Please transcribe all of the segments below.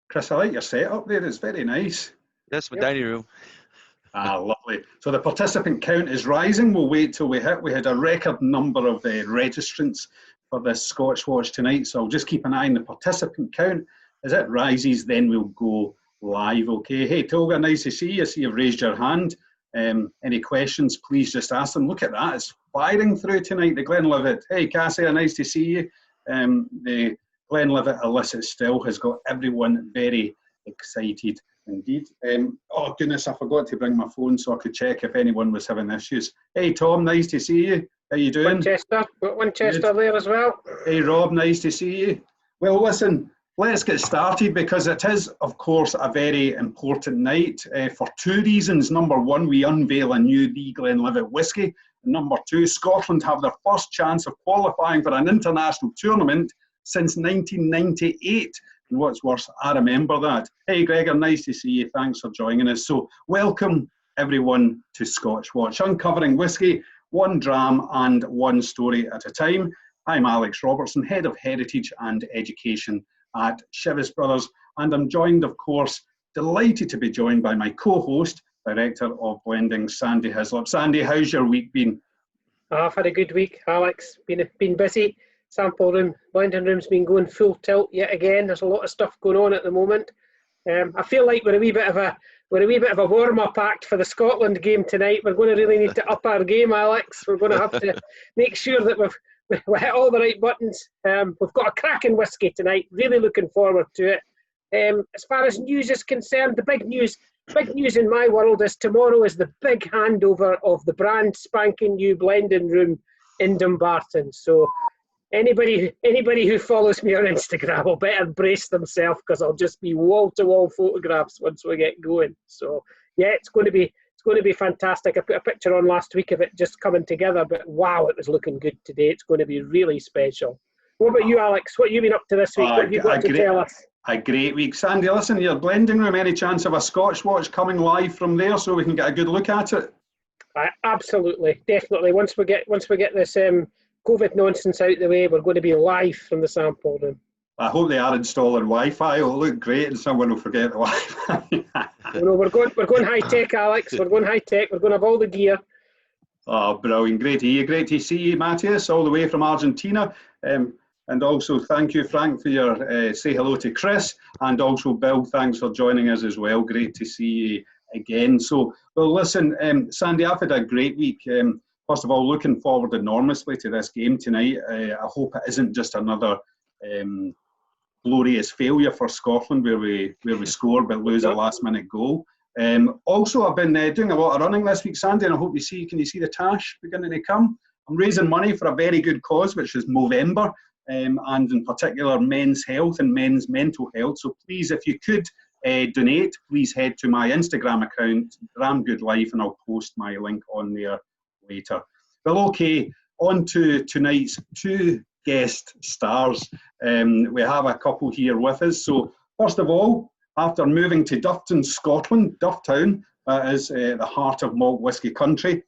Chris, I like your setup there. It's very nice. Yes, my dining room. Lovely. So the participant count is rising. We'll wait till we hit. We had a record number of registrants for this Scotch Watch tonight. So I'll just keep an eye on the participant count. As it rises, then we'll go live. Okay. Hey, Tolga, nice to see you. I see you've raised your hand. Any questions, please just ask them. Look at that. It's firing through tonight, the Glenlivet. Hey, Cassia, nice to see you. The Glenlivet Illicit Still has got everyone very excited indeed. Oh goodness, I forgot to bring my phone so I could check if anyone was having issues. Hey Tom, nice to see you. How you doing? Winchester, got Winchester there as well. Hey Rob, nice to see you. Well listen, let's get started because it is of course a very important night for two reasons. Number one, we unveil a new The Glenlivet whisky. And number two, Scotland have their first chance of qualifying for an international tournament since 1998. And what's worse, I remember that. Hey Gregor, nice to see you. Thanks for joining us. So welcome everyone to Scotch Watch, uncovering whisky, one dram and one story at a time. I'm Alex Robertson, Head of Heritage and Education at Chivas Brothers. And I'm joined, of course, delighted to be joined by my co-host, Director of Blending, Sandy Hyslop. Sandy, how's your week been? I've had a good week, Alex. Been busy. Sample room, blending room's been going full tilt yet again. There's a lot of stuff going on at the moment. I feel like we're a wee bit of a warm-up act for the Scotland game tonight. We're going to really need to up our game, Alex. We're going to have to make sure that we hit all the right buttons. We've got a cracking whisky tonight. Really looking forward to it. As far as news is concerned, the big news in my world is tomorrow is the big handover of the brand spanking new blending room in Dumbarton. So anybody who follows me on Instagram will better brace themselves because I'll just be wall-to-wall photographs once we get going. So yeah, it's going to be fantastic. I put a picture on last week of it just coming together, but wow, it was looking good today. It's going to be really special. What about you, Alex? What have you been up to this week? What have you got to tell us? A great week. Sandy, listen, your blending room, any chance of a Scotch Watch coming live from there so we can get a good look at it? Absolutely, definitely. Once we get this COVID nonsense out the way, we're going to be live from the sample room. I hope they are installing Wi-Fi. It'll look great and someone will forget the Wi-Fi. We're going high-tech, Alex. We're going high-tech. We're going to have all the gear. Oh, brilliant. Great to hear. Great to see you, Matthias, all the way from Argentina. And also thank you, Frank, for your say hello to Chris. And also Bill, thanks for joining us as well. Great to see you again. So, well, listen, Sandy, I've had a great week. First of all, looking forward enormously to this game tonight. I hope it isn't just another glorious failure for Scotland where we score but lose a last-minute goal. Also, I've been doing a lot of running this week, Sandy, and I hope can you see the tash beginning to come? I'm raising money for a very good cause, which is Movember, and in particular men's health and men's mental health. So please, if you could donate, please head to my Instagram account, DramGoodLife, and I'll post my link on there later. Well, okay, on to tonight's two guest stars. We have a couple here with us. So first of all, after moving to Dufftown, Scotland, Dufftown is the heart of malt whisky country,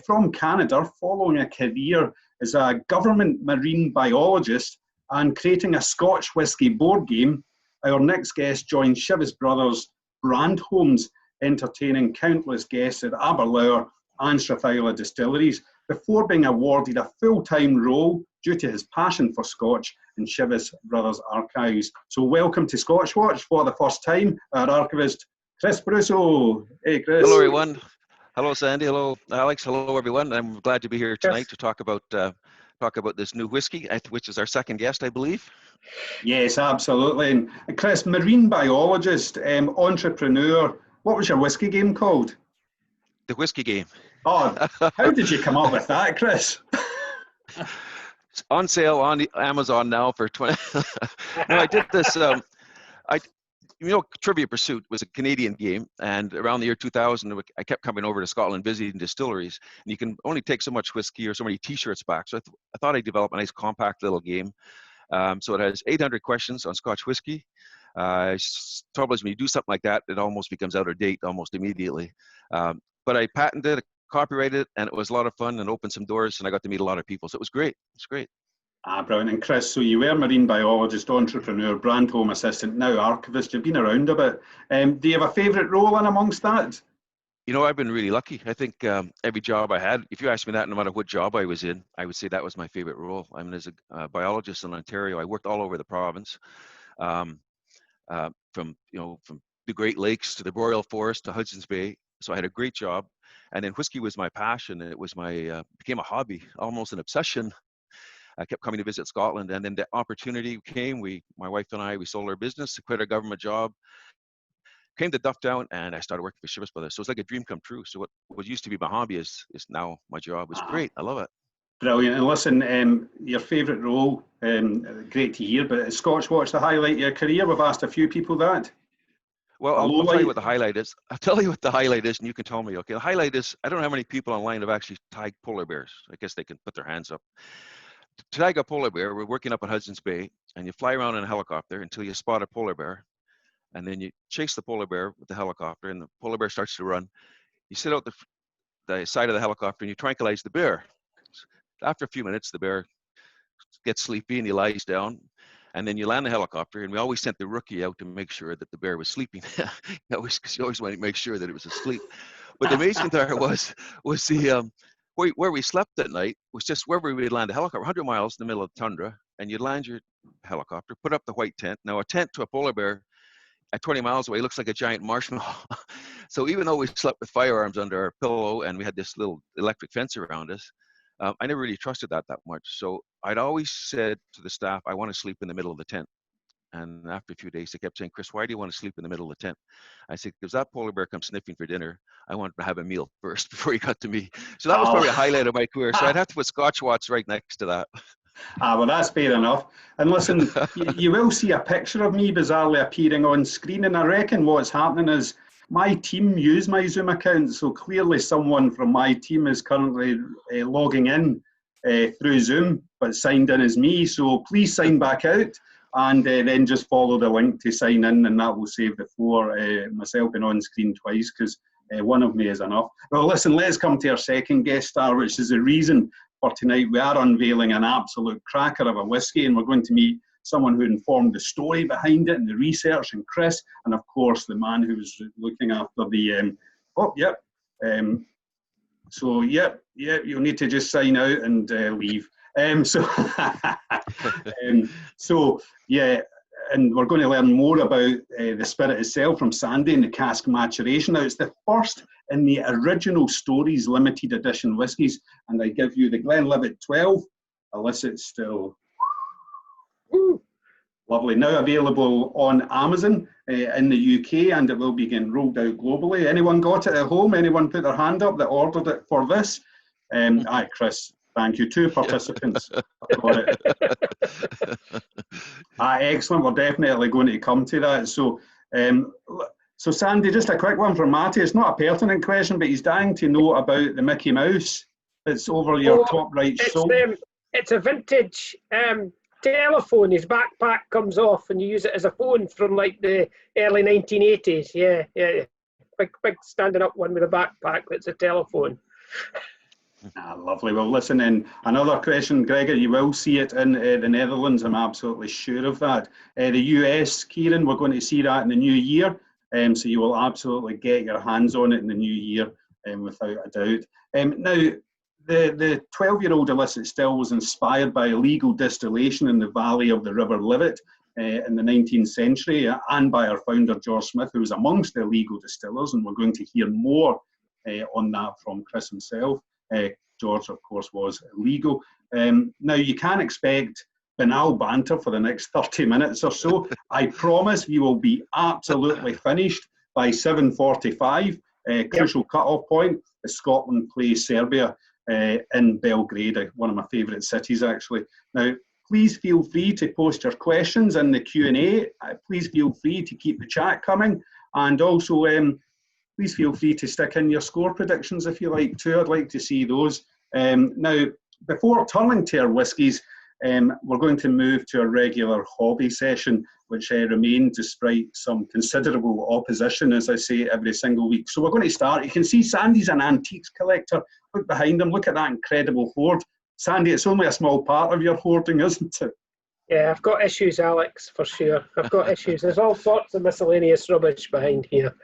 from Canada, following a career as a government marine biologist and creating a Scotch whisky board game, our next guest joins Chivas Brothers brand homes, entertaining countless guests at Aberlour and Strathyla distilleries, before being awarded a full-time role due to his passion for Scotch in Chivas Brothers archives. So welcome to Scotch Watch for the first time, our archivist Chris Brousseau. Hey Chris. Hello everyone. Hello Sandy. Hello Alex. Hello everyone. I'm glad to be here tonight to talk about this new whiskey, which is our second guest, I believe. Yes, absolutely. And Chris, marine biologist, entrepreneur. What was your whiskey game called? The Whiskey Game. Oh, how did you come up with that, Chris? It's on sale on Amazon now for 20. No, I did this. Trivia Pursuit was a Canadian game, and around the year 2000, I kept coming over to Scotland visiting distilleries, and you can only take so much whiskey or so many T-shirts back. So I thought I'd develop a nice compact little game. So it has 800 questions on Scotch whiskey. Trouble is, when you do something like that, it almost becomes out of date almost immediately. But I patented it, copyrighted it, and it was a lot of fun and opened some doors, and I got to meet a lot of people. So it was great. It's great. Ah, brilliant. And Chris, so you were marine biologist, entrepreneur, brand home assistant, now archivist. You've been around a bit. Do you have a favourite role in amongst that? You know, I've been really lucky. I think every job I had, if you asked me that, no matter what job I was in, I would say that was my favorite role. I mean, as a biologist in Ontario, I worked all over the province, from the Great Lakes to the Boreal Forest to Hudson's Bay. So I had a great job, and then whiskey was my passion. It was became a hobby, almost an obsession. I kept coming to visit Scotland, and then the opportunity came. My wife and I, we sold our business, quit our government job, came to Dufftown, and I started working for Chivas Brothers. So it's like a dream come true. So what used to be my hobby is now my job. It's great. I love it. Brilliant. And listen, your favourite role, great to hear, but is Scotch Watch the highlight of your career? We've asked a few people that. Well, I'll tell you what the highlight is. I'll tell you what the highlight is, and you can tell me, okay? The highlight is, I don't know how many people online have actually tagged polar bears. I guess they can put their hands up. To tag a polar bear, we're working up at Hudson's Bay, and you fly around in a helicopter until you spot a polar bear, and then you chase the polar bear with the helicopter, and the polar bear starts to run. You sit out the side of the helicopter, and you tranquilize the bear. After a few minutes, the bear gets sleepy, and he lies down. And then you land the helicopter, and we always sent the rookie out to make sure that the bear was sleeping. Because you always want to make sure that it was asleep. But the amazing part was the where we slept at night was just wherever we'd land a helicopter, 100 miles in the middle of the tundra, and you'd land your helicopter, put up the white tent. Now, a tent to a polar bear at 20 miles away looks like a giant marshmallow. So even though we slept with firearms under our pillow and we had this little electric fence around us, I never really trusted that much. So I'd always said to the staff, I want to sleep in the middle of the tent. And after a few days, they kept saying, Chris, why do you want to sleep in the middle of the tent? I said, because that polar bear comes sniffing for dinner. I want to have a meal first before he got to me. So that was probably a highlight of my career. So I'd have to put Scotch Watch right next to that. Well, that's fair enough. And listen, you will see a picture of me bizarrely appearing on screen. And I reckon what's happening is my team use my Zoom account. So clearly someone from my team is currently logging in through Zoom, but signed in as me. So please sign back out. And then just follow the link to sign in, and that will save the floor. Myself being on screen twice, because one of me is enough. Well, listen, let's come to our second guest star, which is the reason for tonight. We are unveiling an absolute cracker of a whiskey, and we're going to meet someone who informed the story behind it and the research, and Chris, and of course the man who was looking after the. You'll need to just sign out and leave. And we're going to learn more about the spirit itself from Sandy and the cask maturation. Now, it's the first in the original Stories limited edition whiskies, and I give you the Glenlivet 12, Illicit Still. Woo. Lovely. Now available on Amazon in the UK, and it will be getting rolled out globally. Anyone got it at home? Anyone put their hand up that ordered it for this? Aye, Chris. Thank you. 2 participants. Got it. Excellent. We're definitely going to come to that. So, Sandy, just a quick one from Matty. It's not a pertinent question, but he's dying to know about the Mickey Mouse that's over your top right shoulder. It's a vintage telephone. His backpack comes off, and you use it as a phone from like the early 1980s. Yeah. Big standing up one with a backpack that's a telephone. Lovely. Well, listen, and another question, Gregor, you will see it in the Netherlands. I'm absolutely sure of that. The US, Kieran, we're going to see that in the new year. So you will absolutely get your hands on it in the new year, without a doubt. Now, the 12-year-old Illicit Still was inspired by illegal distillation in the valley of the River Levitt in the 19th century, and by our founder, George Smith, who was amongst the illegal distillers, and we're going to hear more on that from Chris himself. George, of course, was illegal. Now, you can expect banal banter for the next 30 minutes or so. I promise you will be absolutely finished by 7:45. Crucial cut-off point is Scotland plays Serbia in Belgrade, one of my favourite cities, actually. Now, please feel free to post your questions in the Q&A. Please feel free to keep the chat coming. And also, please feel free to stick in your score predictions if you like too. I'd like to see those. Now, before turning to our whiskies, we're going to move to a regular hobby session, which remains despite some considerable opposition, as I say, every single week. So we're going to start. You can see Sandy's an antiques collector. Look behind him. Look at that incredible hoard. Sandy, it's only a small part of your hoarding, isn't it? Yeah, I've got issues, Alex, for sure. I've got issues. There's all sorts of miscellaneous rubbish behind here.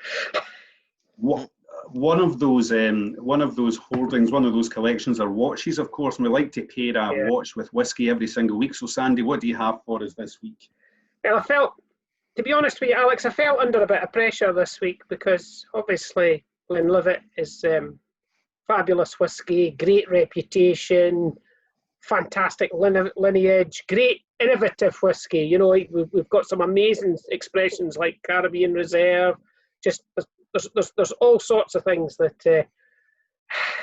One of those hoardings, one of those collections are watches, of course, and we like to pair a watch with whiskey every single week. So, Sandy, what do you have for us this week? Well, to be honest with you, Alex, I felt under a bit of pressure this week because obviously Glenlivet is fabulous whiskey, great reputation, fantastic lineage, great innovative whiskey. You know, we've got some amazing expressions like Caribbean Reserve. Just there's all sorts of things that there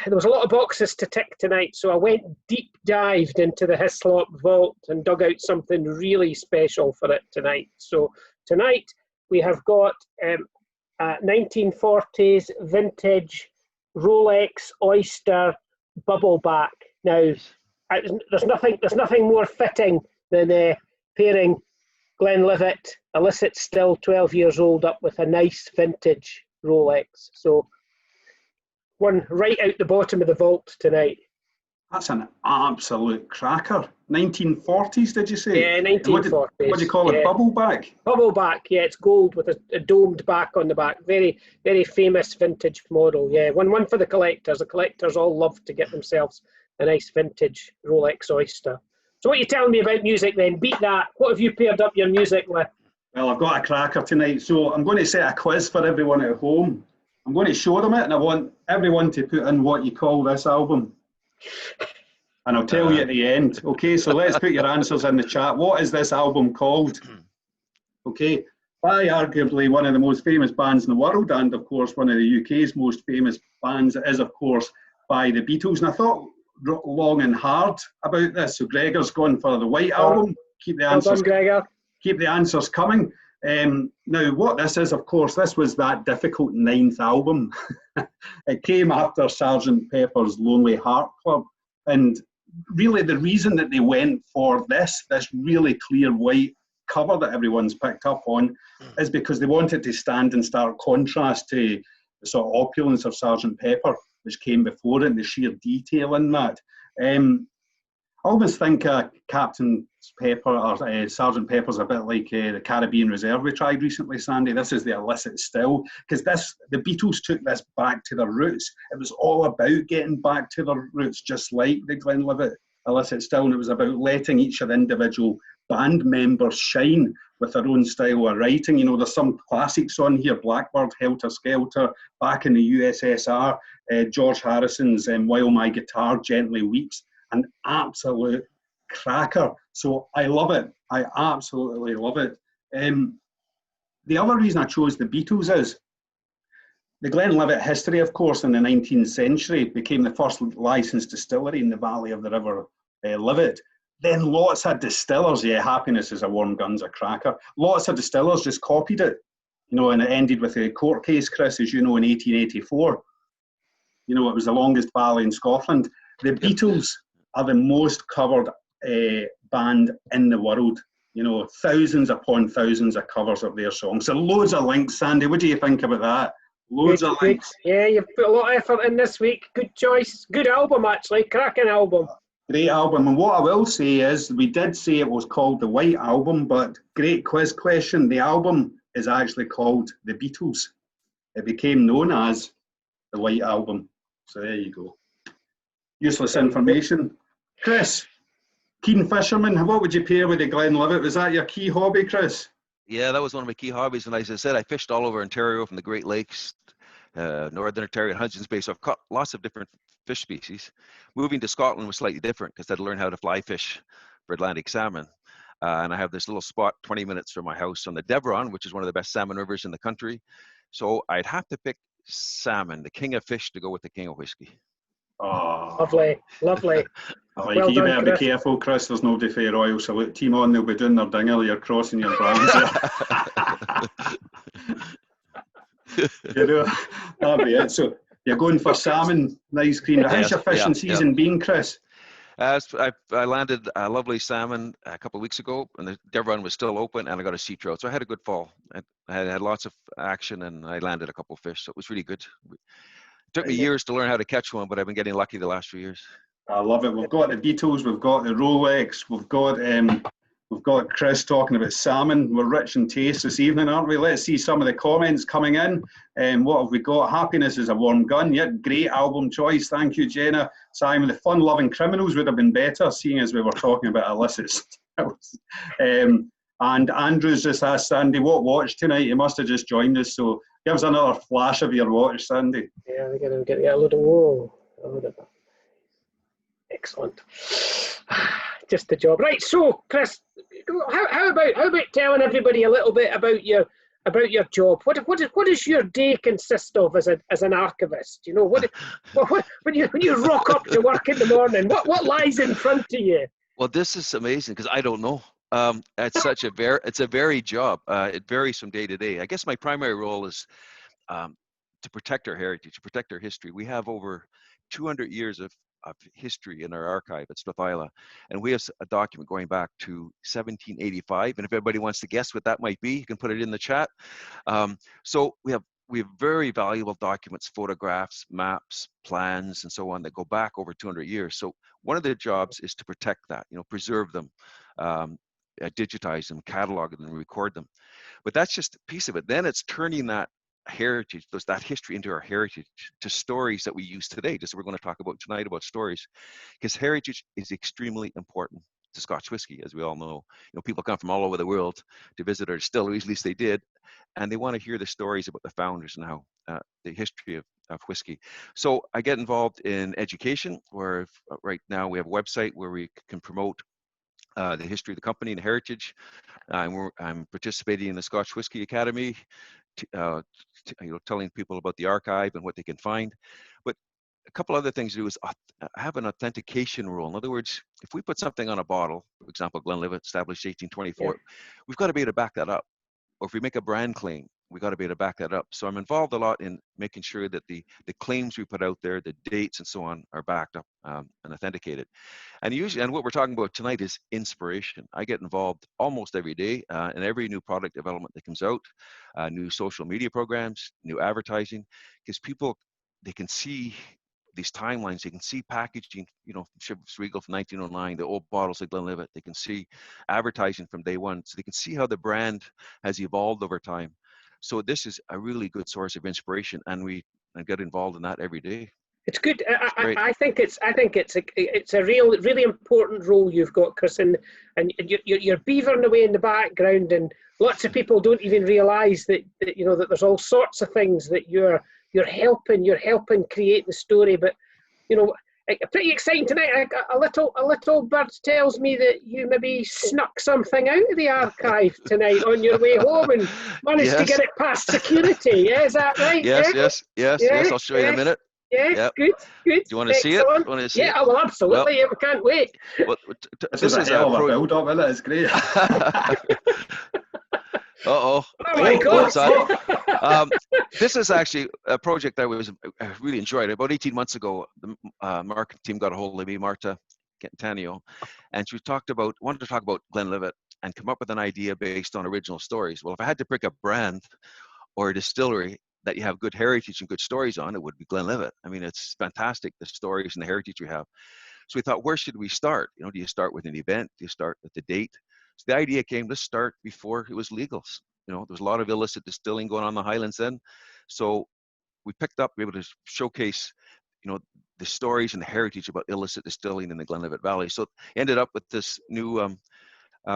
was a lot of boxes to tick tonight. So I went deep dived into the Hyslop vault and dug out something really special for it tonight. So tonight we have got a 1940s vintage Rolex Oyster Bubbleback. Now, there's nothing more fitting than pairing Glenlivet Illicit Still 12 years old up with a nice vintage Rolex. So one right out the bottom of the vault tonight. That's an absolute cracker. 1940s, did you say? Yeah, 1940s. What do you call it? Bubbleback? Bubbleback, yeah, it's gold with a domed back on the back. Very, very famous vintage model, yeah. One for the collectors. The collectors all love to get themselves a nice vintage Rolex Oyster. So what are you telling me about music then? Beat that. What have you paired up your music with? Well, I've got a cracker tonight, so I'm going to set a quiz for everyone at home. I'm going to show them it, and I want everyone to put in what you call this album. And I'll tell you at the end. Okay, so let's put your answers in the chat. What is this album called? Okay, by arguably one of the most famous bands in the world, and of course one of the UK's most famous bands, is of course by the Beatles. And I thought long and hard about this. So Gregor's gone for the White Album. Keep the answers. Well done, Gregor. Keep the answers coming. Now, what this is, of course, this was that difficult 9th album. It came after Sgt. Pepper's Lonely Heart Club. And really the reason that they went for this really clear white cover that everyone's picked up on is because they wanted to stand in stark contrast to the sort of opulence of Sgt. Pepper, which came before it, and the sheer detail in that. I always think Captain Pepper or Sgt. Pepper's a bit like the Caribbean Reserve we tried recently, Sandy. This is the Illicit Still, because the Beatles took this back to their roots. It was all about getting back to their roots, just like the Glenlivet Illicit Still, and it was about letting each of the individual band members shine with their own style of writing. You know, there's some classics on here: Blackbird, Helter Skelter, Back in the USSR, George Harrison's While My Guitar Gently Weeps. An absolute cracker. So I love it. I absolutely love it. The other reason I chose the Beatles is the Glenlivet history, of course, in the 19th century became the first licensed distillery in the valley of the river Levitt. Then lots of distillers, Happiness is a Warm Gun's a cracker. Lots of distillers just copied it, you know, and it ended with a court case, Chris, as you know, in 1884. You know, it was the longest valley in Scotland. The Beatles are the most covered band in the world. You know, thousands upon thousands of covers of their songs. So loads of links, Sandy. What do you think about that? Loads of links. Yeah, you've put a lot of effort in this week. Good choice. Good album, actually. Cracking album. Great album. And what I will say is, we did say it was called the White Album, but great quiz question. The album is actually called The Beatles. It became known as the White Album. So there you go. Useless information. Chris, keen fisherman, what would you pair with the Glenlivet? Was that your key hobby, Chris? Yeah, that was one of my key hobbies. And as I said, I fished all over Ontario, from the Great Lakes, Northern Ontario, and Hudson's Bay. So I've caught lots of different fish species. Moving to Scotland was slightly different because I had to learn how to fly fish for Atlantic salmon. And I have this little spot 20 minutes from my house on the Deveron, which is one of the best salmon rivers in the country. So I'd have to pick salmon, the king of fish, to go with the king of whiskey. Oh, lovely, lovely. Like well you better be careful, Chris. There's nobody for your Royal Salute team on. They'll be doing their dingle. You're crossing your brands. You know, that'll be it. So you're going for salmon, nice cream. How's your fishing season been, Chris? I landed a lovely salmon a couple of weeks ago, and the Deveron was still open, and I got a sea trout. So I had a good fall. I had lots of action, and I landed a couple of fish. So it was really good. It took me years to learn how to catch one, but I've been getting lucky the last few years. I love it. We've got the Beatles, we've got the Rolex, we've got Chris talking about salmon. We're rich in taste this evening, aren't we? Let's see some of the comments coming in. What have we got? Happiness is a Warm Gun. Yep, great album choice. Thank you, Jenna. Simon, the Fun-Loving Criminals would have been better, seeing as we were talking about Illicit Stills. And Andrews just asked Sandy, what watch tonight? You must have just joined us, so give us another flash of your watch, Sandy. Yeah, we're going to get a load of excellent. Just the job. Right, so Chris, how about telling everybody a little bit about your job? What does your day consist of as an archivist? You know, when you rock up to work in the morning, what lies in front of you? Well, this is amazing because I don't know. It's a varied job. It varies from day to day. I guess my primary role is to protect our heritage, to protect our history. We have over 200 years of history in our archive at Strathila, and we have a document going back to 1785. And if everybody wants to guess what that might be, you can put it in the chat. So we have very valuable documents, photographs, maps, plans, and so on that go back over 200 years. So one of the jobs is to protect that, preserve them, digitize them, catalog them, and record them. But that's just a piece of it. Then it's turning that heritage, that history into our heritage, to stories that we use today. Just we're going to talk about tonight about stories, because heritage is extremely important to Scotch whiskey, as we all know. People come from all over the world to visit our distilleries, at least they did, and they want to hear the stories about the founders and how the history of whiskey. So I get involved in education, where right now we have a website where we can promote the history of the company and heritage. I'm participating in the Scotch Whisky Academy, telling people about the archive and what they can find. But a couple other things to do is have an authentication rule. In other words, if we put something on a bottle, for example, Glenlivet, established 1824, we've got to be able to back that up. Or if we make a brand claim, we got to be able to back that up. So I'm involved a lot in making sure that the claims we put out there, the dates and so on, are backed up and authenticated. And what we're talking about tonight is inspiration. I get involved almost every day in every new product development that comes out, new social media programs, new advertising, because people, they can see these timelines, they can see packaging, Chivas Regal from 1909, the old bottles of Glenlivet, they can see advertising from day one, so they can see how the brand has evolved over time. So this is a really good source of inspiration, and I get involved in that every day. It's good. I think it's a really important role you've got, Chris, and you're beavering away in the background, and lots of people don't even realise that there's all sorts of things that you're helping create the story. But pretty exciting tonight. A little bird tells me that you maybe snuck something out of the archive tonight on your way home and managed to get it past security. Yeah, is that right? Yes. I'll show you in a minute. Yeah, good. Do you want to see it? Yeah, well, absolutely. Well, we can't wait. Well, this is a hell of a build-up, isn't it? It's great. Oh my God! This is actually a project I really enjoyed. About 18 months ago, the marketing team got a hold of me, Marta Cantanio, and she wanted to talk about Glenlivet and come up with an idea based on original stories. Well, if I had to pick a brand or a distillery that you have good heritage and good stories on, it would be Glenlivet. I mean, it's fantastic, the stories and the heritage we have. So we thought, where should we start? Do you start with an event? Do you start with the date? So the idea came, let's start before it was legal. There was a lot of illicit distilling going on in the Highlands then. So we picked up, we were able to showcase, the stories and the heritage about illicit distilling in the Glenlivet Valley. So ended up with this new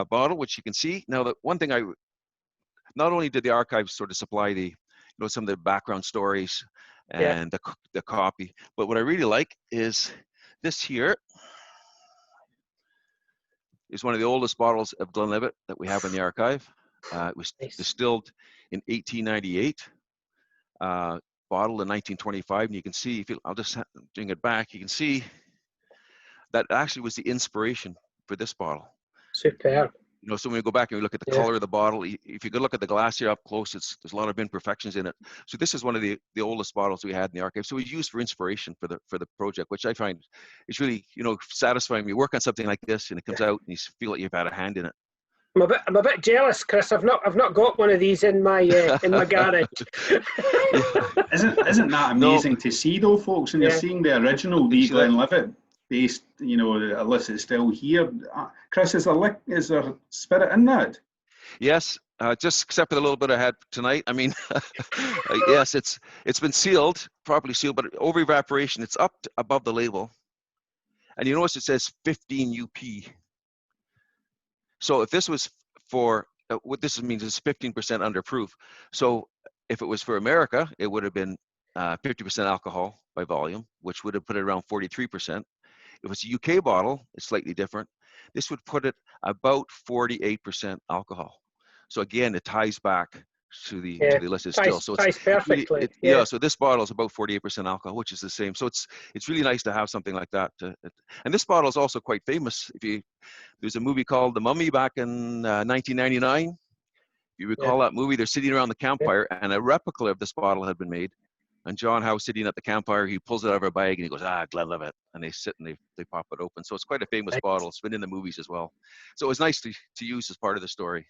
bottle, which you can see. Now, the one thing not only did the archives sort of supply the, some of the background stories and the copy, but what I really like is this here. Is one of the oldest bottles of Glenlivet that we have in the archive. It was distilled in 1898, bottled in 1925, and you can see, I'll just bring it back, you can see that actually was the inspiration for this bottle. Superb. So when we go back and we look at the color of the bottle, if you could look at the glass here up close, there's a lot of imperfections in it. So this is one of the oldest bottles we had in the archive. So we used for inspiration for the project, which I find is really, satisfying. You work on something like this and it comes out and you feel like you've had a hand in it. I'm a bit jealous, Chris. I've not got one of these in my garage. Isn't that amazing to see though, folks? And you're seeing the original Lee Glenlivet based, you know, Illicit Still here. Chris, is there spirit in that? Yes, just except for the little bit I had tonight. I mean, yes, it's been sealed, properly sealed, but over evaporation, it's up above the label. And you notice it says 15 UP. So if this was for, what this means is 15% under proof. So if it was for America, it would have been 50% alcohol by volume, which would have put it around 43%. If it's a UK bottle, it's slightly different. This would put it about 48% alcohol. So again, it ties back to the Illicit Still. So ties perfectly. Really, yeah. So this bottle is about 48% alcohol, which is the same. So it's really nice to have something like that. And this bottle is also quite famous. There's a movie called The Mummy back in 1999. If you recall that movie, they're sitting around the campfire, and a replica of this bottle had been made. And John Howe sitting at the campfire, he pulls it out of a bag and he goes, Glenlivet. And they sit and they pop it open. So it's quite a famous bottle. It's been in the movies as well. So it was nice to use as part of the story.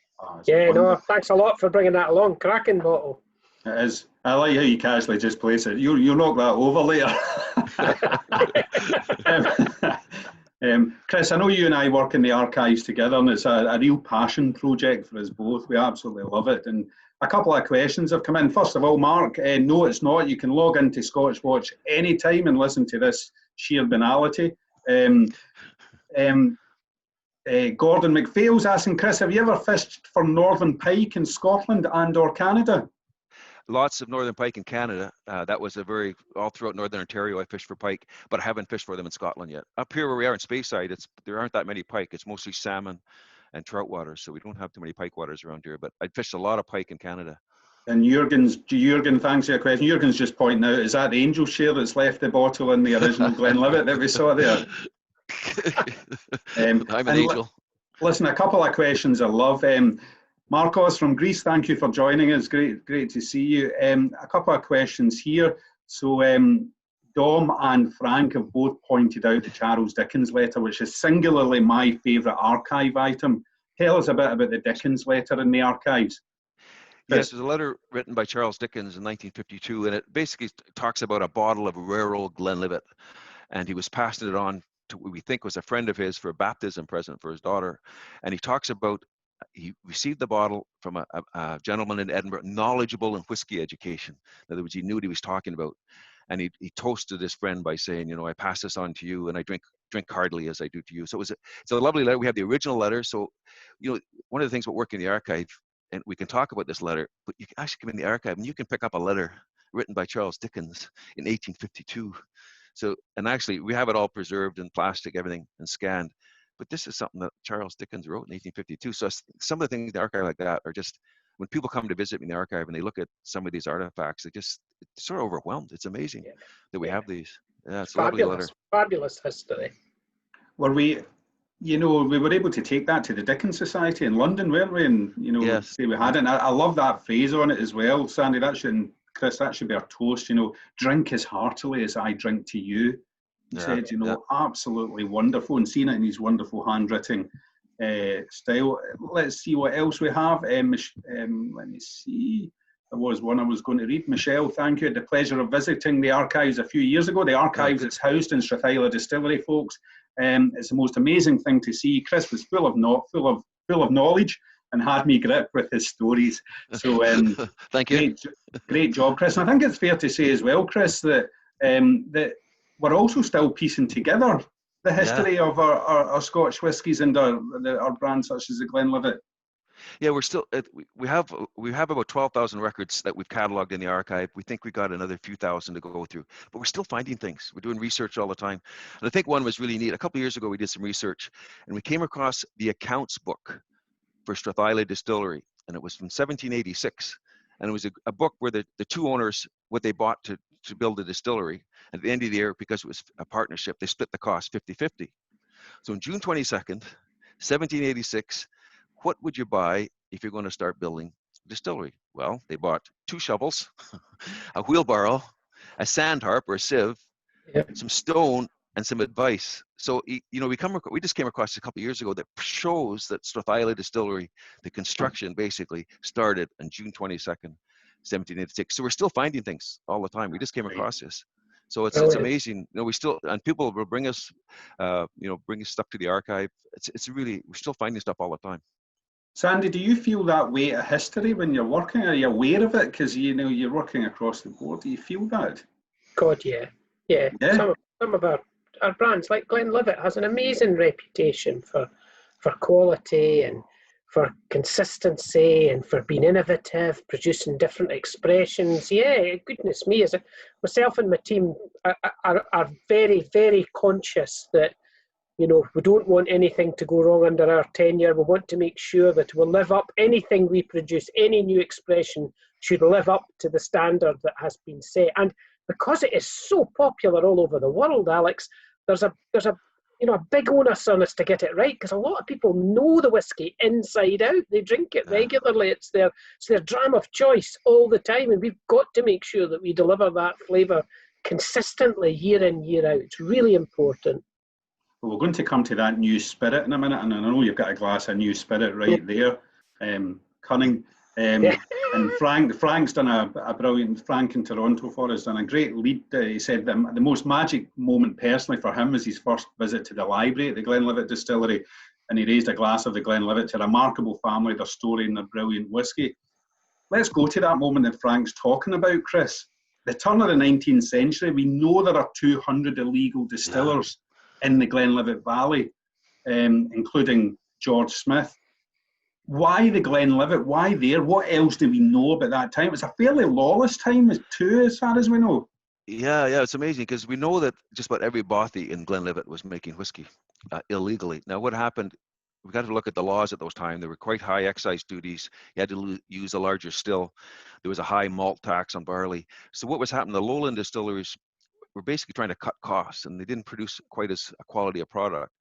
No, thanks a lot for bringing that along. Cracking bottle. It is. I like how you casually just place it. You'll knock that over later. Chris, I know you and I work in the archives together, and it's a real passion project for us both. We absolutely love it. And a couple of questions have come in. First of all, Mark, no, it's not. You can log into Scotch Watch anytime and listen to this sheer banality. Gordon McPhail's asking, Chris, have you ever fished for northern pike in Scotland and or Canada? Lots of northern pike in Canada. That was all throughout northern Ontario, I fished for pike, but I haven't fished for them in Scotland yet. Up here where we are in Speyside, there aren't that many pike. It's mostly salmon and trout waters, so we don't have too many pike waters around here, but I fished a lot of pike in Canada. And Jürgen, thanks for your question. Jürgen's just pointing out, is that the angel share that's left the bottle in the original Glenlivet that we saw there? I'm an angel. Listen, a couple of questions I love. Marcos from Greece, thank you for joining us. Great to see you. A couple of questions here. So Dom and Frank have both pointed out the Charles Dickens letter, which is singularly my favourite archive item. Tell us a bit about the Dickens letter in the archives. Yes, there's a letter written by Charles Dickens in 1952, and it basically talks about a bottle of rare old Glenlivet, and he was passing it on to what we think was a friend of his for a baptism present for his daughter. And he talks about he received the bottle from a gentleman in Edinburgh, knowledgeable in whiskey education. In other words, he knew what he was talking about. And he toasted his friend by saying, you know, I pass this on to you, and I drink heartily as I do to you. So it's a lovely letter. We have the original letter. So, you know, one of the things about working in the archive, and we can talk about this letter, but you can actually come in the archive and you can pick up a letter written by Charles Dickens in 1852. So, and actually we have it all preserved in plastic, everything, and scanned. But this is something that Charles Dickens wrote in 1852. So some of the things in the archive like that are just, when people come to visit me in the archive and they look at some of these artifacts, it's sort of overwhelmed. It's amazing that we have these. Yeah, it's a lovely letter. Fabulous history. Were we were able to take that to the Dickens Society in London, weren't we? And, you know, say we had it. And I love that phrase on it as well, Sandy. Chris, that should be our toast, you know, drink as heartily as I drink to you. He said, you know, absolutely wonderful, and seeing it in his wonderful handwriting style. Let's see what else we have. Let me see. There was one I was going to read. Michelle, thank you. I had the pleasure of visiting the archives a few years ago. The archives is housed in Strathila Distillery, folks. It's the most amazing thing to see. Chris was full of knowledge and had me grip with his stories. So thank you. Great job, Chris. And I think it's fair to say as well, Chris, that that we're also still piecing together the history of our Scotch whiskies and our brands such as the Glenlivet. Yeah, we're still we have about 12,000 records that we've cataloged in the archive. We think we got another few thousand to go through, but we're still finding things. We're doing research all the time, and I think one was really neat. A couple of years ago, we did some research, and we came across the accounts book for Strathila Distillery, and it was from 1786, and it was a book where the two owners, what they bought to build the distillery, and at the end of the year, because it was a partnership, they split the cost 50-50. So on June 22nd, 1786, what would you buy if you're going to start building a distillery? Well, they bought 2 shovels, a wheelbarrow, a sand harp or a sieve, some stone, and some advice. So, you know, we just came across a couple of years ago that shows that Strathila Distillery, the construction basically started on June 22nd, 1786. So we're still finding things all the time. We just came across this. So it's amazing. You know, we still, and people will bring us, bring us stuff to the archive. It's really, we're still finding stuff all the time. Sandy, do you feel that weight of history when you're working? Are you aware of it? Because you're working across the board. Do you feel that? God, yeah. Some of our brands, like Glenlivet, has an amazing reputation for quality and for consistency and for being innovative, producing different expressions. Yeah, goodness me, myself and my team are very, very conscious that, you know, we don't want anything to go wrong under our tenure. We want to make sure that we'll live up, anything we produce, any new expression should live up to the standard that has been set. And because it is so popular all over the world, Alex, there's a big onus on us to get it right, because a lot of people know the whiskey inside out. They drink it regularly. It's their dram of choice all the time, and we've got to make sure that we deliver that flavour consistently year in, year out. It's really important. Well, we're going to come to that new spirit in a minute, and I know you've got a glass of new spirit right there. Cunning. And Frank's done a brilliant, Frank in Toronto for us, done a great lead. He said the most magic moment personally for him was his first visit to the library at the Glenlivet Distillery, and he raised a glass of the Glenlivet to a remarkable family, their story and their brilliant whiskey. Let's go to that moment that Frank's talking about, Chris. The turn of the 19th century, we know there are 200 illegal distillers in the Glenlivet Valley, including George Smith. Why the Glenlivet? Why there? What else do we know about that time? It was a fairly lawless time too, as far as we know. Yeah, it's amazing, because we know that just about every bothy in Glenlivet was making whiskey illegally. Now, what happened, we got to look at the laws at those times. There were quite high excise duties. You had to use a larger still. There was a high malt tax on barley. So what was happening, the lowland distilleries were basically trying to cut costs, and they didn't produce quite as a quality of product.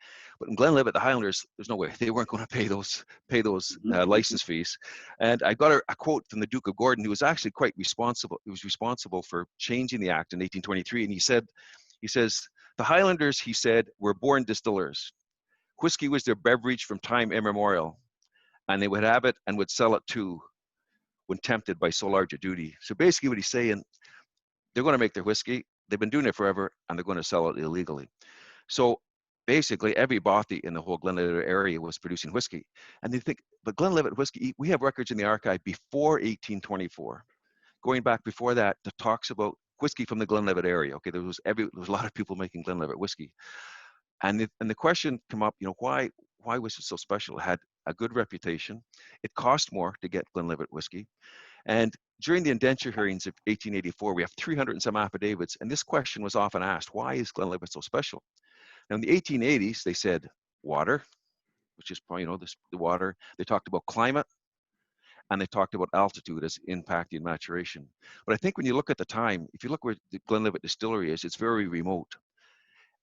But in Glenlivet, the Highlanders, there's no way they weren't going to pay those license fees. And I got a quote from the Duke of Gordon, who was actually quite responsible. He was responsible for changing the act in 1823, and he says, the Highlanders, he said, were born distillers. Whiskey was their beverage from time immemorial, and they would have it and would sell it too, when tempted by so large a duty. So basically, what he's saying, they're going to make their whiskey. They've been doing it forever, and they're going to sell it illegally. So basically, every bothy in the whole Glenlivet area was producing whiskey. And they think, but Glenlivet whiskey, we have records in the archive before 1824. Going back before that, that talks about whiskey from the Glenlivet area. Okay, there was a lot of people making Glenlivet whiskey. And the question came up, why was it so special? It had a good reputation. It cost more to get Glenlivet whiskey. And during the indenture hearings of 1884, we have 300 and some affidavits, and this question was often asked: why is Glenlivet so special? Now, in the 1880s, they said water, which is probably, the water. They talked about climate, and they talked about altitude as impacting maturation. But I think when you look at the time, if you look where the Glenlivet Distillery is, it's very remote.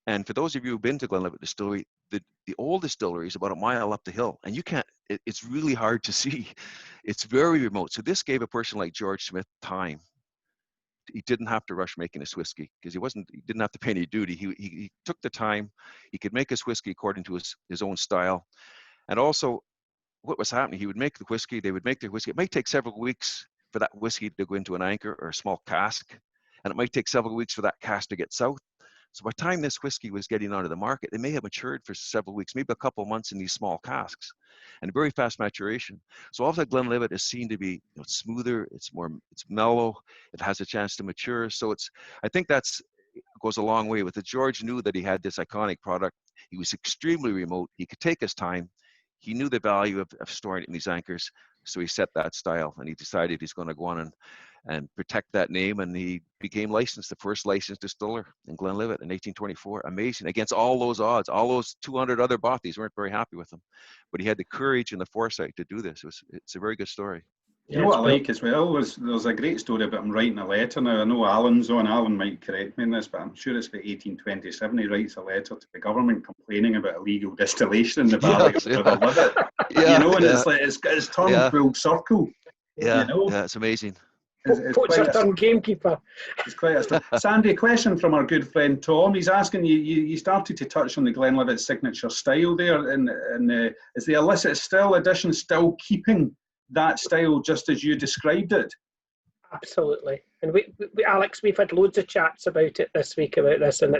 And for those of you who've been to Glenlivet Distillery, the old distillery is about a mile up the hill, and you can't, it's really hard to see. It's very remote. So this gave a person like George Smith time. He didn't have to rush making his whiskey, because he didn't have to pay any duty. He took the time. He could make his whiskey according to his own style. And also, what was happening, he would make the whiskey, they would make their whiskey. It might take several weeks for that whiskey to go into an anchor or a small cask, and it might take several weeks for that cask to get south. So by the time this whiskey was getting onto the market, it may have matured for several weeks, maybe a couple of months in these small casks, and very fast maturation. So all of that Glenlivet is seen to be smoother, it's mellow, it has a chance to mature. So I think goes a long way with it. George knew that he had this iconic product. He was extremely remote. He could take his time. He knew the value of storing it in these anchors. So he set that style, and he decided he's going to go on and protect that name, and he became licensed, the first licensed distiller in Glenlivet in 1824. Amazing, against all those odds. All those 200 other bothies weren't very happy with him, but he had the courage and the foresight to do this. It's a very good story. You know what I like as well is there's a great story about him writing a letter. Now, I know Alan's on. Alan might correct me in this, but I'm sure it's about 1827. He writes a letter to the government complaining about illegal distillation in the valley of the Levitt. It's turned full circle. Yeah, it's amazing. It's quite a gamekeeper. It's quite a story. Sandy, a question from our good friend Tom. He's asking you started to touch on the Glenlivet signature style there, and is the Illicit Still edition still keeping that style just as you described it? Absolutely. And we Alex, we've had loads of chats about it this week about this, and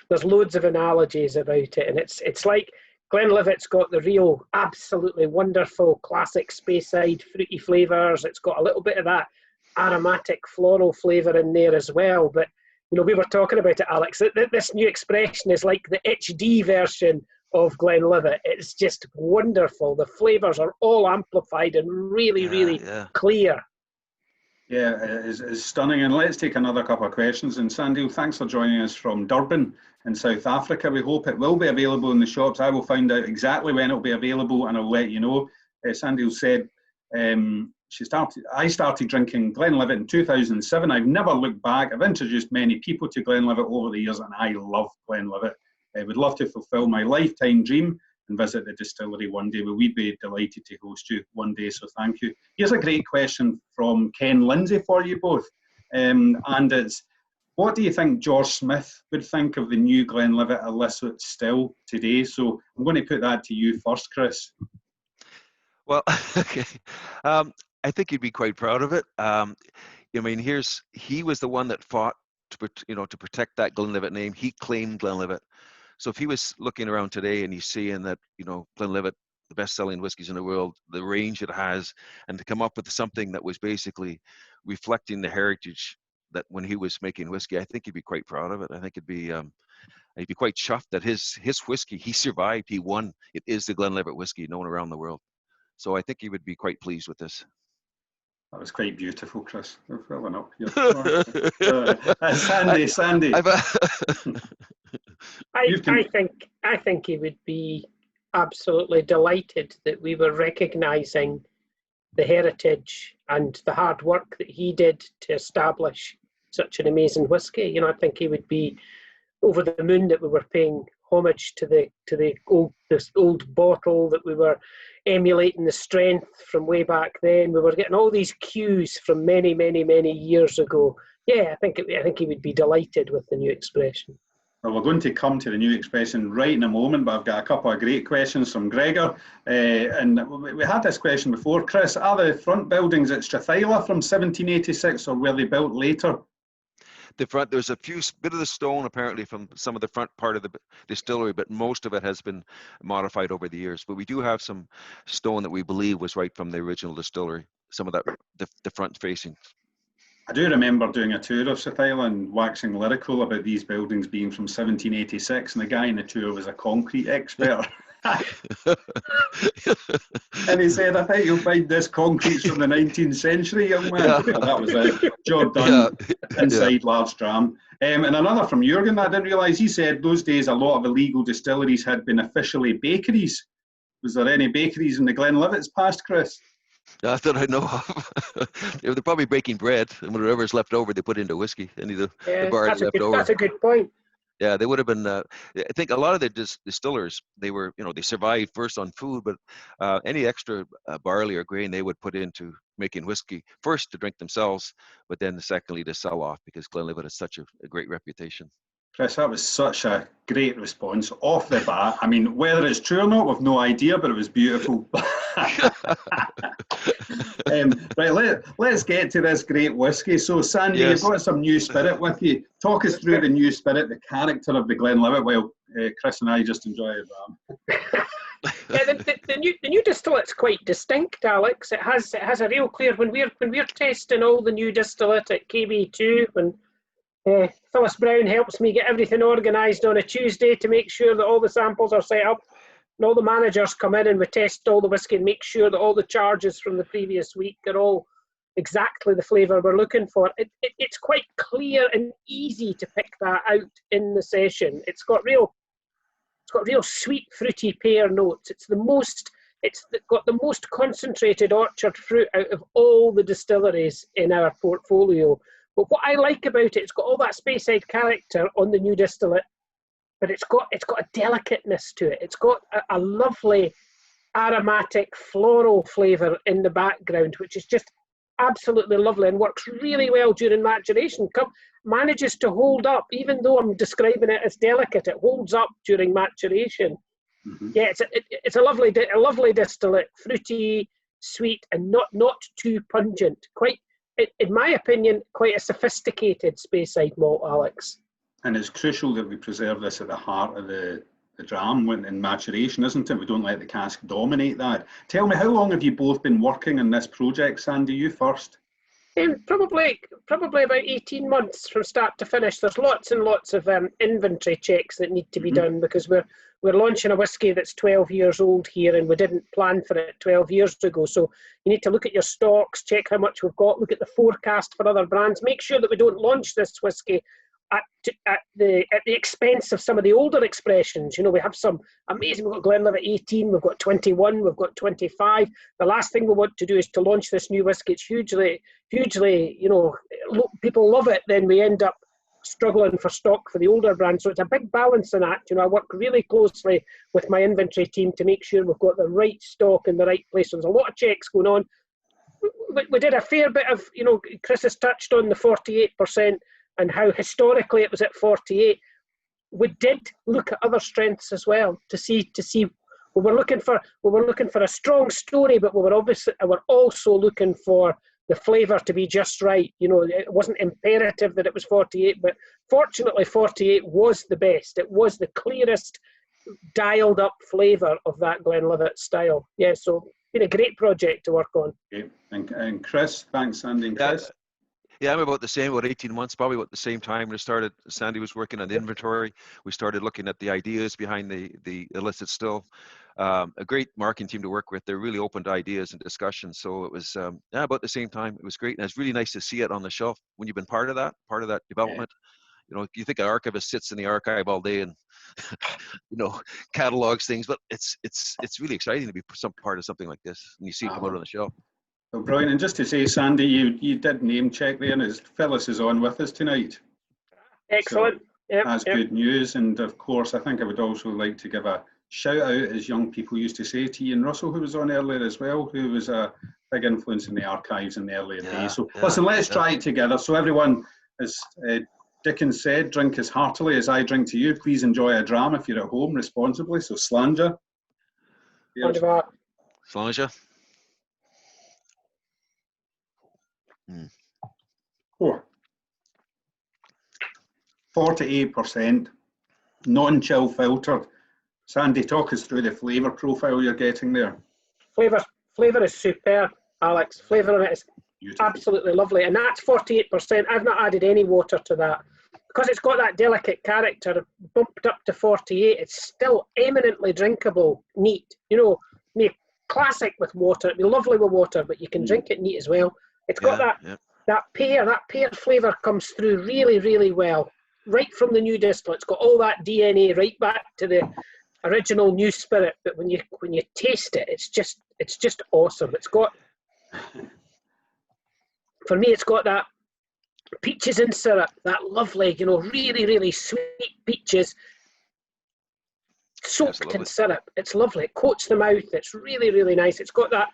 there's loads of analogies about it, and it's like Glenlivet's got the real, absolutely wonderful classic Speyside fruity flavours. It's got a little bit of that aromatic floral flavour in there as well. But we were talking about it, Alex. This new expression is like the HD version of Glenlivet. It's just wonderful. The flavours are all amplified and really clear. Yeah, it's stunning. And let's take another couple of questions. And Sandy, thanks for joining us from Durban in South Africa. We hope it will be available in the shops. I will find out exactly when it will be available and I'll let you know. Sandy said I started drinking Glenlivet in 2007. I've never looked back. I've introduced many people to Glenlivet over the years and I love Glenlivet. I would love to fulfill my lifetime dream and visit the distillery one day. Well, we'd be delighted to host you one day, so thank you. Here's a great question from Ken Lindsay for you both. And it's, what do you think George Smith would think of the new Glenlivet Illicit Still today? So I'm going to put that to you first, Chris. Well, okay. I think he'd be quite proud of it. He was the one that fought to protect that Glenlivet name. He claimed Glenlivet. So if he was looking around today and he's seeing that, Glenlivet, the best-selling whiskies in the world, the range it has, and to come up with something that was basically reflecting the heritage that when he was making whiskey, I think he'd be quite proud of it. I think he'd be quite chuffed that his whiskey, he survived, he won. It is the Glenlivet whiskey known around the world. So I think he would be quite pleased with this. That was quite beautiful, Chris. You're filling up here. Sandy. I think he would be absolutely delighted that we were recognising the heritage and the hard work that he did to establish such an amazing whiskey. I think he would be over the moon that we were paying homage to this old bottle, that we were emulating the strength from way back then. We were getting all these cues from many, many, many years ago. Yeah, I think he would be delighted with the new expression. Well, we're going to come to the new expression right in a moment, but I've got a couple of great questions from Gregor. And we had this question before. Chris, are the front buildings at Strathyla from 1786 or were they built later? The front, there's a bit of the stone apparently from some of the front part of the distillery, but most of it has been modified over the years. But we do have some stone that we believe was right from the original distillery, some of that, the front facing. I do remember doing a tour of Strathyla and waxing lyrical about these buildings being from 1786, and the guy in the tour was a concrete expert. And he said, I think you'll find this concrete's from the 19th century, young man. Yeah. That was a job done inside large dram. And another from Jürgen that I didn't realise, he said those days a lot of illegal distilleries had been officially bakeries. Was there any bakeries in the Glenlivets past, Chris? Not that I know of. They're probably breaking bread, and whatever's left over they put into whiskey. Any of the bars left over. That's a good point. Yeah, they would have been. I think a lot of the distillers, they were, they survived first on food, but any extra barley or grain they would put into making whiskey first to drink themselves, but then secondly to sell off, because Glenlivet has such a great reputation. Chris, that was such a great response off the bat. I mean, whether it's true or not, we've no idea, but it was beautiful. Right, let's get to this great whiskey. So, Sandy, yes. You've got some new spirit with you. Talk us through the new spirit, the character of the Glenlivet, while Chris and I just enjoy it. Yeah, the new distillate's quite distinct, Alex. It has a real clear. When we're testing all the new distillate at KB2, when Phyllis Brown helps me get everything organised on a Tuesday to make sure that all the samples are set up, and all the managers come in and we test all the whiskey and make sure that all the charges from the previous week are all exactly the flavour we're looking for. It's quite clear and easy to pick that out in the session. It's got real sweet, fruity pear notes. It's got the most concentrated orchard fruit out of all the distilleries in our portfolio. But what I like about it's got all that Speyside character on the new distillate, but it's got a delicateness to it. It's got a lovely aromatic floral flavour in the background, which is just absolutely lovely and works really well during maturation. Manages to hold up, even though I'm describing it as delicate, it holds up during maturation. Mm-hmm. Yeah, it's a lovely distillate, fruity, sweet, and not too pungent. in my opinion, quite a sophisticated Speyside malt, Alex. And it's crucial that we preserve this at the heart of the dram when in maturation, isn't it? We don't let the cask dominate that. Tell me, how long have you both been working on this project? Sandy, you first. Probably about 18 months from start to finish. There's lots and lots of inventory checks that need to be done, because we're launching a whisky that's 12 years old here, and we didn't plan for it 12 years ago. So you need to look at your stocks, check how much we've got, look at the forecast for other brands, make sure that we don't launch this whisky at the expense of some of the older expressions. You know, we have some amazing, we've got Glenlivet 18, we've got 21, we've got 25. The last thing we want to do is to launch this new whisky. It's hugely, you know, people love it, then we end up struggling for stock for the older brands. So it's a big balancing act. You know, I work really closely with my inventory team to make sure we've got the right stock in the right place. So there's a lot of checks going on. We did a fair bit of, you know, Chris has touched on the 48%. And how historically it was at 48. We did look at other strengths as well to see. We were looking for a strong story, but we were also looking for the flavour to be just right. You know, it wasn't imperative that it was 48, but fortunately 48 was the best. It was the clearest, dialed up flavour of that Glenlivet style. Yeah, so been a great project to work on. Okay. And Chris, thanks, Sandy and Chris. Yeah, I'm about the same, about 18 months, probably about the same time we started. Sandy was working on the inventory. We started looking at the ideas behind the Illicit Still. A great marketing team to work with. They're really open to ideas and discussions. So it was about the same time. It was great. And it's really nice to see it on the shelf when you've been part of that development. Yeah. You know, you think an archivist sits in the archive all day and, you know, catalogs things, but it's really exciting to be some part of something like this. And you see it come out on the shelf. Well, brilliant. And just to say, Sandy, you did name check there, and Phyllis is on with us tonight. Excellent. So that's good news. And of course, I think I would also like to give a shout out, as young people used to say, to Ian Russell, who was on earlier as well, who was a big influence in the archives in the earlier days. So listen, let's try it together. So everyone, as Dickens said, drink as heartily as I drink to you. Please enjoy a dram if you're at home responsibly. So Slanger. Slanger. 48%, non-chill filtered. Sandy, talk us through the flavour profile you're getting there. Flavour is superb, Alex. Flavour on it is beautiful. Absolutely lovely. And that's 48%. I've not added any water to that. Because it's got that delicate character, bumped up to 48, it's still eminently drinkable, neat. You know, classic with water. It'd be lovely with water, but you can drink it neat as well. It's got that pear flavour comes through really, really well. Right from the new distillate. It's got all that DNA right back to the original new spirit. But when you taste it, it's just awesome. It's got, for me, it's got that peaches in syrup, that lovely, you know, really, really sweet peaches soaked in syrup. It's lovely. It coats the mouth. It's really, really nice. It's got that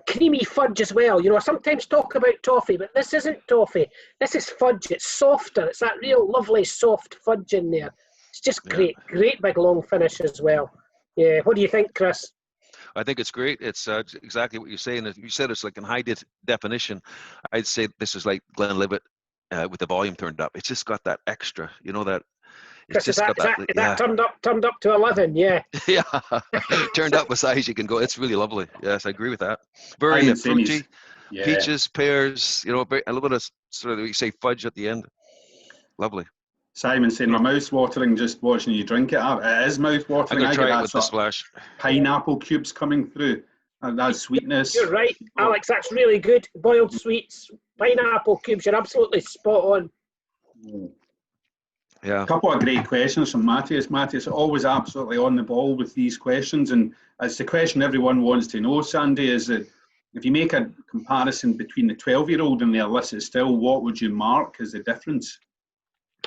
creamy fudge as well. You know, I sometimes talk about toffee, but this isn't toffee. This is fudge. It's softer. It's that real lovely soft fudge in there. It's just great. Great big long finish as well. Yeah. What do you think, Chris? I think it's great. It's exactly what you're saying. You said it's like in high definition. I'd say this is like Glenlivet with the volume turned up. It's just got that extra, you know, that. Chris, is that turned up to 11? Yeah. Yeah. Turned up as high as you can go. It's really lovely. Yes, I agree with that. Very fruity. Peaches, pears, you know, a little bit of sort of, you say, fudge at the end. Lovely. Simon saying, my mouth's watering just watching you drink it. It is mouth watering. I'm going to try it with the splash. Pineapple cubes coming through. That sweetness. You're right, Alex. That's really good. Boiled sweets, pineapple cubes. You're absolutely spot on. Yeah. A couple of great questions from Matthias. Matthias always absolutely on the ball with these questions, and it's the question everyone wants to know, Sandy, is that if you make a comparison between the 12-year-old and the Illicit Still, what would you mark as the difference?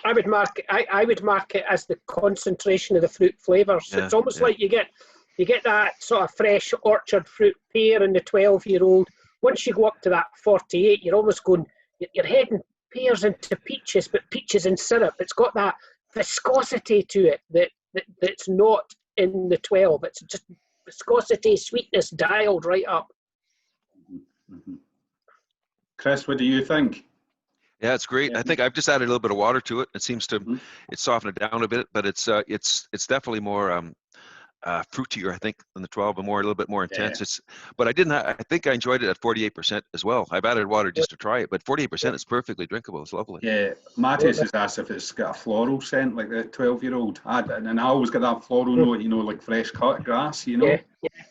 I would mark it as the concentration of the fruit flavours. So it's almost like you get that sort of fresh orchard fruit pear in the 12-year-old. Once you go up to that 48, you're almost going, you're heading pears into peaches, but peaches in syrup. It's got that viscosity to it that's not in the 12. It's just viscosity, sweetness dialed right up. Chris, what do you think? Yeah, it's great. I think I've just added a little bit of water to it. It seems to it's softened it down a bit, but it's definitely more fruitier, I think, than the 12, but a little bit more intense. But I think I enjoyed it at 48% as well. I've added water just to try it, but 48% is perfectly drinkable. It's lovely. Yeah, Matthias has asked if it's got a floral scent like the 12-year-old. And I always get that floral note, like fresh cut grass, Yeah,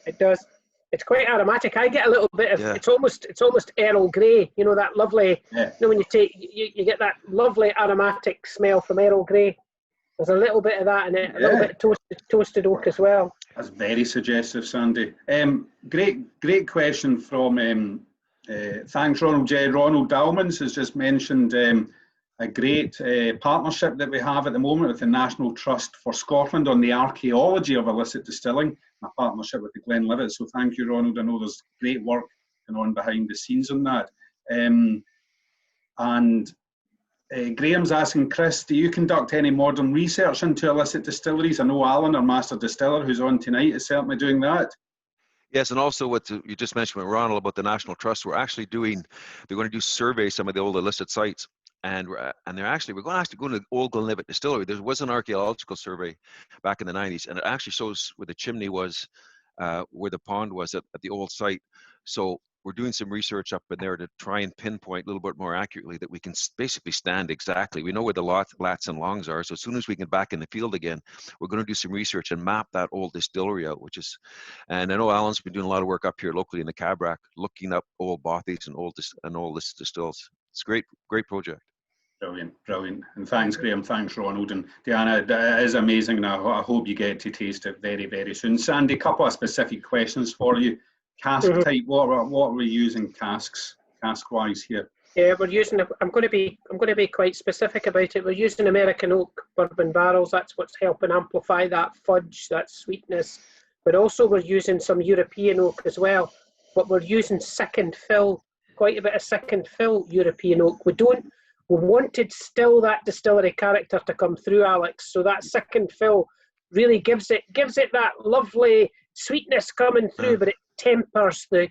it does. It's quite aromatic. I get a little bit of it's almost Earl Grey. That lovely. When you take you get that lovely aromatic smell from Earl Grey. There's a little bit of that in it. A little bit of toasted oak as well. That's very suggestive, Sandy. Great question from thanks, Ronald J. Ronald Dalmans has just mentioned a great partnership that we have at the moment with the National Trust for Scotland on the archaeology of illicit distilling, a partnership with the Glenlivet. So thank you, Ronald. I know there's great work going on behind the scenes on that. Graham's asking, Chris, do you conduct any modern research into illicit distilleries? I know Alan, our master distiller, who's on tonight, is certainly doing that. Yes, and also what you just mentioned with Ronald about the National Trust, they're going to do surveys some of the old illicit sites. And we're going to go to the old Glenlivet distillery. There was an archaeological survey back in the 90s, and it actually shows where the chimney was, where the pond was at the old site. So we're doing some research up in there to try and pinpoint a little bit more accurately that we can basically stand exactly. We know where the lats and longs are. So as soon as we get back in the field again, we're going to do some research and map that old distillery out, and I know Alan's been doing a lot of work up here locally in the Cabrac, looking up old bothies and old distills. It's a great project. Brilliant. And thanks, Graham. Thanks, Ronald. And Diana, it is amazing. And I hope you get to taste it very, very soon. Sandy, a couple of specific questions for you. Cask type, what are we using cask-wise here? Yeah, we're using. I'm going to be quite specific about it. We're using American oak bourbon barrels. That's what's helping amplify that fudge, that sweetness. But also we're using some European oak as well. But we're using second fill, quite a bit of second fill European oak. We wanted still that distillery character to come through, Alex. So that second fill really gives it that lovely sweetness coming through, but it tempers the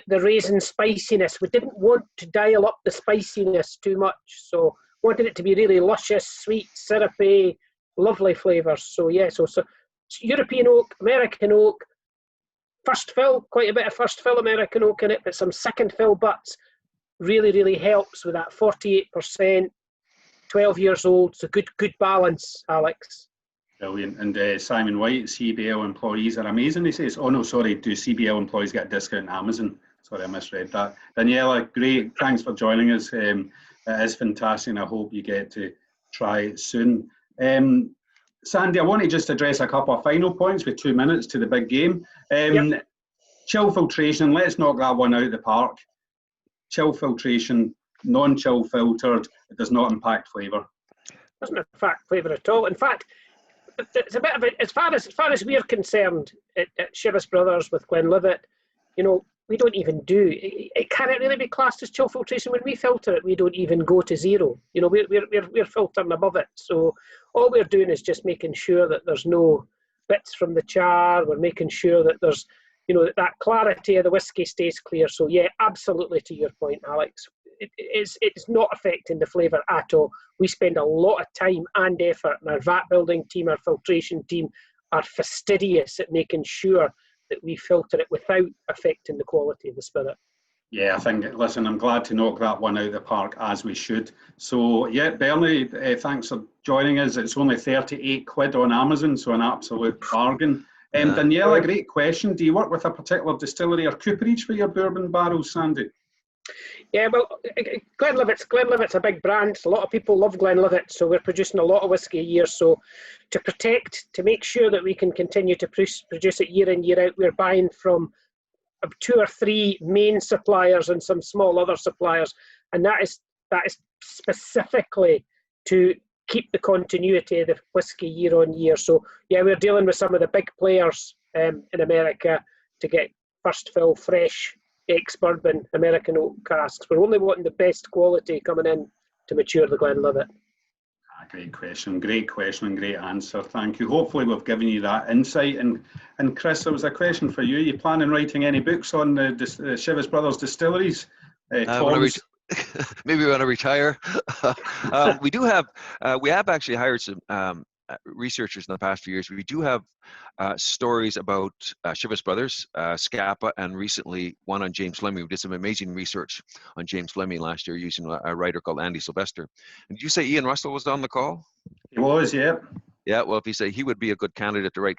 raisin spiciness. We didn't want to dial up the spiciness too much, so wanted it to be really luscious, sweet, syrupy, lovely flavours. So yeah, so European oak, American oak, first fill, quite a bit of first fill American oak in it, but some second fill butts really, really helps with that 48%, 12 years old. It's a good balance, Alex. Brilliant. And Simon White, CBL employees are amazing, he says. Oh no, sorry, do CBL employees get a discount on Amazon? Sorry, I misread that. Daniela, great, thanks for joining us. It is fantastic, and I hope you get to try it soon. Sandy, I want to just address a couple of final points with 2 minutes to the big game. Chill filtration, let's knock that one out of the park. Chill filtration, non-chill filtered, it does not impact flavour. Doesn't impact flavour at all. In fact, it's a bit of it, as far as we're concerned at Chivas Brothers with Glenlivet, we don't even do it. Can it really be classed as chill filtration? When we filter it, we don't even go to zero. We're filtering above it. So all we're doing is just making sure that there's no bits from the char. We're making sure that there's that clarity of the whiskey stays clear. So yeah, absolutely to your point, Alex. It's not affecting the flavour at all. We spend a lot of time and effort, and our vat building team, our filtration team, are fastidious at making sure that we filter it without affecting the quality of the spirit. Yeah, I think, listen, I'm glad to knock that one out of the park, as we should. So yeah, Bernie, thanks for joining us. It's only 38 quid on Amazon, so an absolute bargain. Daniela, great question. Do you work with a particular distillery or cooperage for your bourbon barrels, Sandy? Yeah, well, Glenlivet's a big brand. A lot of people love Glenlivet, so we're producing a lot of whiskey a year. So to make sure that we can continue to produce it year in, year out, we're buying from 2 or 3 main suppliers and some small other suppliers. And that is specifically to keep the continuity of the whiskey year on year. So yeah, we're dealing with some of the big players in America to get first fill, fresh, ex-bourbon American oak casks. We're only wanting the best quality coming in to mature the Glenlivet. Great question, and great answer. Thank you. Hopefully we've given you that insight. And Chris, there was a question for you. Are you planning on writing any books on the Chivas Brothers distilleries? Tom's. Maybe we want to retire. We have actually hired some researchers in the past few years. We do have stories about Chivas brothers, Scapa, and recently one on James Fleming. We did some amazing research on James Fleming last year using a writer called Andy Sylvester. And did you say Ian Russell was on the call? He was, yeah. Yeah, well, if you say he would be a good candidate to write,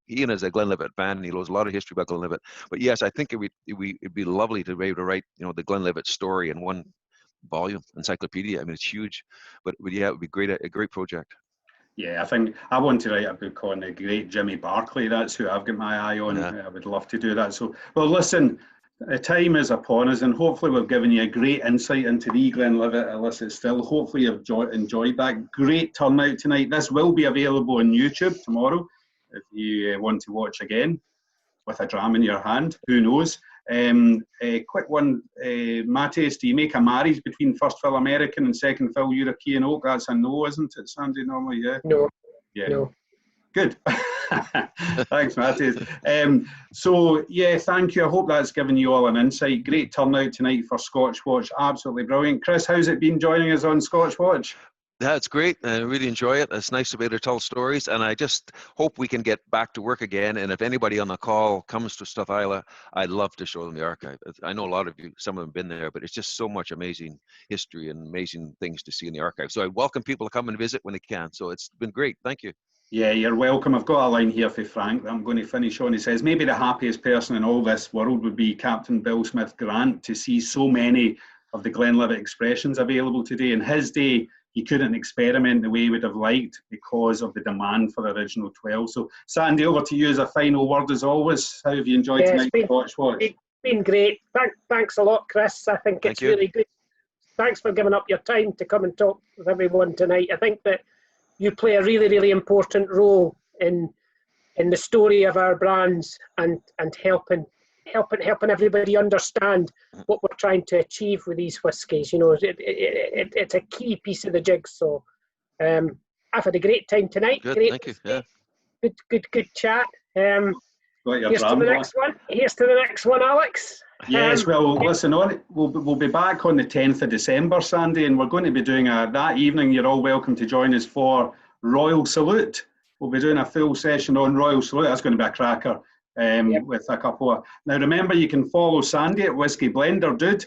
Ian is a Glenlivet fan, and he knows a lot of history about Glenlivet. But yes, I think it'd be lovely to be able to write, the Glenlivet story in one volume, encyclopedia. I mean, it's huge, but yeah, it would be great, a great project. Yeah, I think I want to write a book on the great Jimmy Barclay. That's who I've got my eye on. Yeah. I would love to do that. So, well, listen, the time is upon us, and hopefully we've given you a great insight into the Glenlivet Illicit Still. Hopefully you've enjoyed that. Great turnout tonight. This will be available on YouTube tomorrow if you want to watch again with a dram in your hand. Who knows? A quick one, Matthias, do you make a marriage between first fill American and second fill European oak? That's a no, isn't it, Sandy, normally? Yeah. No. Yeah. No. Good. Thanks, Matthias. So, yeah, thank you. I hope that's given you all an insight. Great turnout tonight for Scotch Watch. Absolutely brilliant. Chris, how's it been joining us on Scotch Watch? Yeah, it's great. I really enjoy it. It's nice to be able to tell stories, and I just hope we can get back to work again. And if anybody on the call comes to Stuff Isla, I'd love to show them the archive. I know a lot of you, some of them have been there, but it's just so much amazing history and amazing things to see in the archive. So I welcome people to come and visit when they can. So it's been great. Thank you. Yeah, you're welcome. I've got a line here for Frank that I'm going to finish on. He says, maybe the happiest person in all this world would be Captain Bill Smith Grant to see so many of the Glenlivet expressions available today. In his day, he couldn't experiment the way he would have liked because of the demand for the original 12. So, Sandy, over to you as a final word as always. How have you enjoyed tonight's Scotch Watch? It's been great. Thanks a lot, Chris. I think it's really good. Thanks for giving up your time to come and talk with everyone tonight. I think that you play a really, really important role in the story of our brands and helping everybody understand what we're trying to achieve with these whiskies. It's a key piece of the jigsaw. I've had a great time tonight. Good, great thank you. Yeah. Good chat. Here's to the next one. Here's to the next one, Alex. Yes, well, listen, we'll be back on the 10th of December, Sandy, and we're going to be doing that evening. You're all welcome to join us for Royal Salute. We'll be doing a full session on Royal Salute. That's going to be a cracker with a couple of... Now, remember, you can follow Sandy at Whiskey Blender Dude.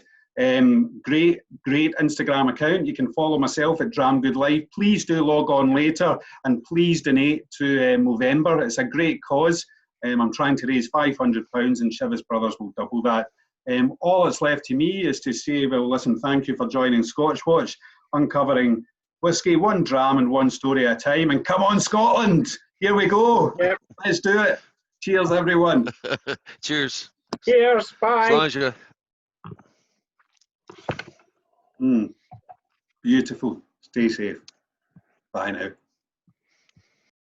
Great Instagram account. You can follow myself at Dram Good Life. Please do log on later and please donate to Movember. It's a great cause. I'm trying to raise £500 and Chivas Brothers will double that. All that's left to me is to say, well, listen, thank you for joining Scotch Watch, uncovering whiskey, one dram and one story at a time. And come on, Scotland! Here we go. Yep. Let's do it. Cheers, everyone. Cheers. Cheers. Bye. Beautiful. Stay safe. Bye now.